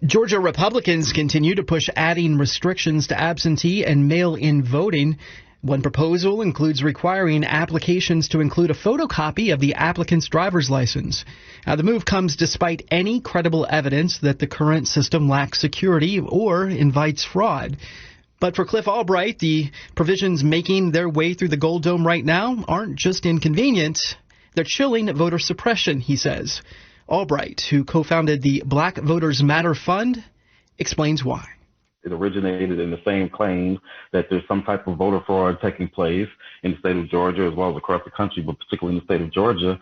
Georgia Republicans continue to push adding restrictions to absentee and mail-in voting. One proposal includes requiring applications to include a photocopy of the applicant's driver's license. Now, the move comes despite any credible evidence that the current system lacks security or invites fraud. But for Cliff Albright, the provisions making their way through the Gold Dome right now aren't just inconvenient. They're chilling voter suppression, he says. Albright, who co-founded the Black Voters Matter Fund, explains why. It originated in the same claim that there's some type of voter fraud taking place in the state of Georgia as well as across the country, but particularly in the state of Georgia,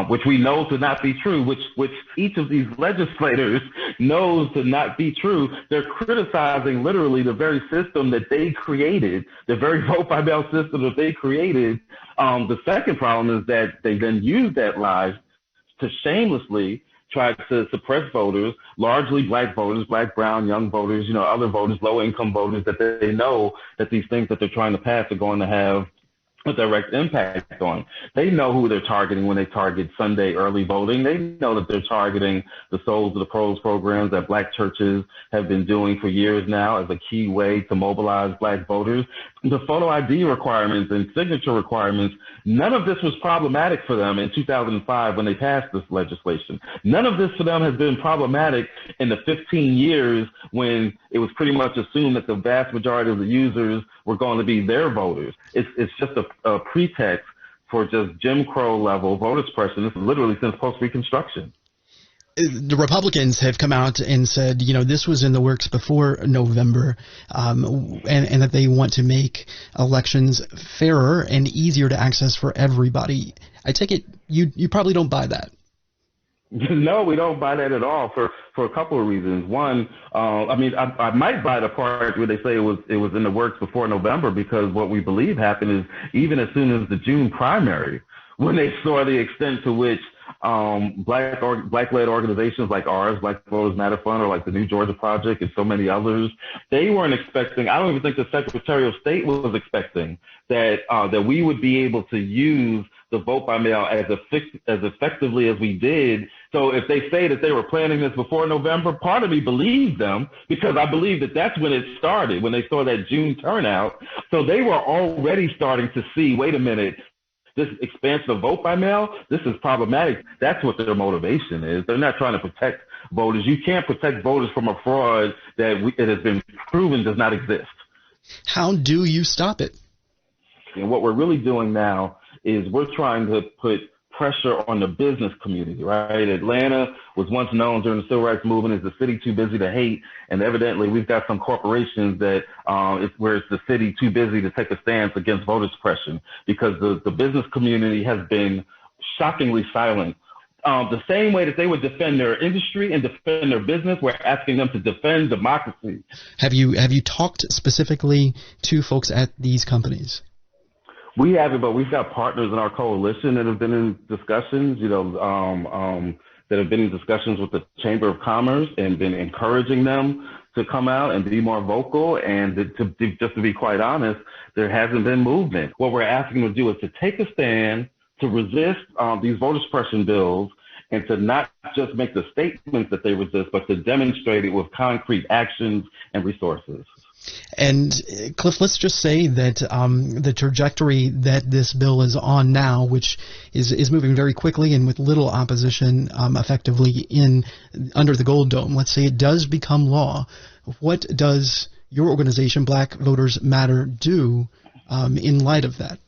which we know to not be true, which each of these legislators knows to not be true. They're criticizing literally the very system that they created, the very vote by mail system that they created. The second problem is that they then use that lie to shamelessly try to suppress voters, largely black voters, black, brown, young voters, other voters, low-income voters, that they know that these things that they're trying to pass are going to have a direct impact on. They know who they're targeting when they target Sunday early voting. They know that they're targeting the Souls of the Pros programs that black churches have been doing for years now as a key way to mobilize black voters. The photo ID requirements and signature requirements, none of this was problematic for them in 2005 when they passed this legislation. None of this for them has been problematic in the 15 years when it was pretty much assumed that the vast majority of the users were going to be their voters. It's just a pretext for just Jim Crow level voter suppression. This is literally since post-Reconstruction. The Republicans have come out and said, this was in the works before November, and that they want to make elections fairer and easier to access for everybody. I take it you probably don't buy that. No, we don't buy that at all for a couple of reasons. One, I might buy the part where they say it was in the works before November, because what we believe happened is even as soon as the June primary, when they saw the extent to which black-led organizations like ours, Black Voters Matter Fund, or like the New Georgia Project and so many others, they weren't expecting, I don't even think the Secretary of State was expecting that we would be able to use the vote by mail as effectively as we did. So if they say that they were planning this before November, part of me believes them, because I believe that that's when it started, when they saw that June turnout. So they were already starting to see, wait a minute, this expansion of vote by mail, this is problematic. That's what their motivation is. They're not trying to protect voters. You can't protect voters from a fraud that it has been proven does not exist. How do you stop it? And what we're really doing now is we're trying to put pressure on the business community, right? Atlanta was once known during the civil rights movement as the city too busy to hate, and evidently we've got some corporations that it's the city too busy to take a stance against voter suppression, because the business community has been shockingly silent. The same way that they would defend their industry and defend their business, we're asking them to defend democracy. Have you talked specifically to folks at these companies? We haven't, but we've got partners in our coalition that have been in discussions, that have been in discussions with the Chamber of Commerce and been encouraging them to come out and be more vocal. And just to be quite honest, there hasn't been movement. What we're asking them to do is to take a stand, to resist these voter suppression bills, and to not just make the statements that they resist, but to demonstrate it with concrete actions and resources. And Cliff, let's just say that the trajectory that this bill is on now, which is moving very quickly and with little opposition effectively under the Gold Dome, let's say it does become law. What does your organization, Black Voters Matter, do in light of that?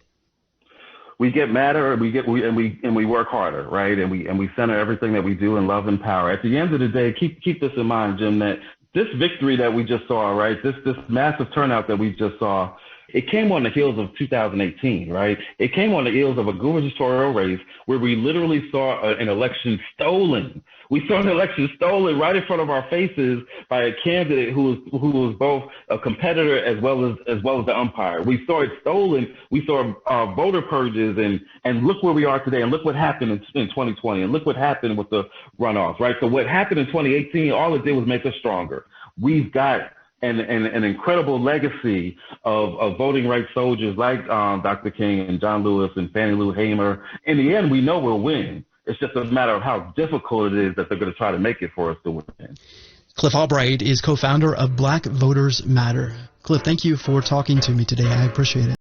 We get madder, and we work harder, right? And we center everything that we do in love and power. At the end of the day, keep this in mind, Jim, that this victory that we just saw, right? This massive turnout that we just saw, it came on the heels of 2018, right? It came on the heels of a gubernatorial race where we literally saw an election stolen. We saw an election stolen right in front of our faces by a candidate who was both a competitor as well as the umpire. We saw it stolen. We saw voter purges, and look where we are today, and look what happened in 2020, and look what happened with the runoffs, right? So what happened in 2018, all it did was make us stronger. We've got an incredible legacy of voting rights soldiers like Dr. King and John Lewis and Fannie Lou Hamer. In the end, we know we'll win. It's just a matter of how difficult it is that they're going to try to make it for us to win. Cliff Albright is co-founder of Black Voters Matter. Cliff, thank you for talking to me today. I appreciate it.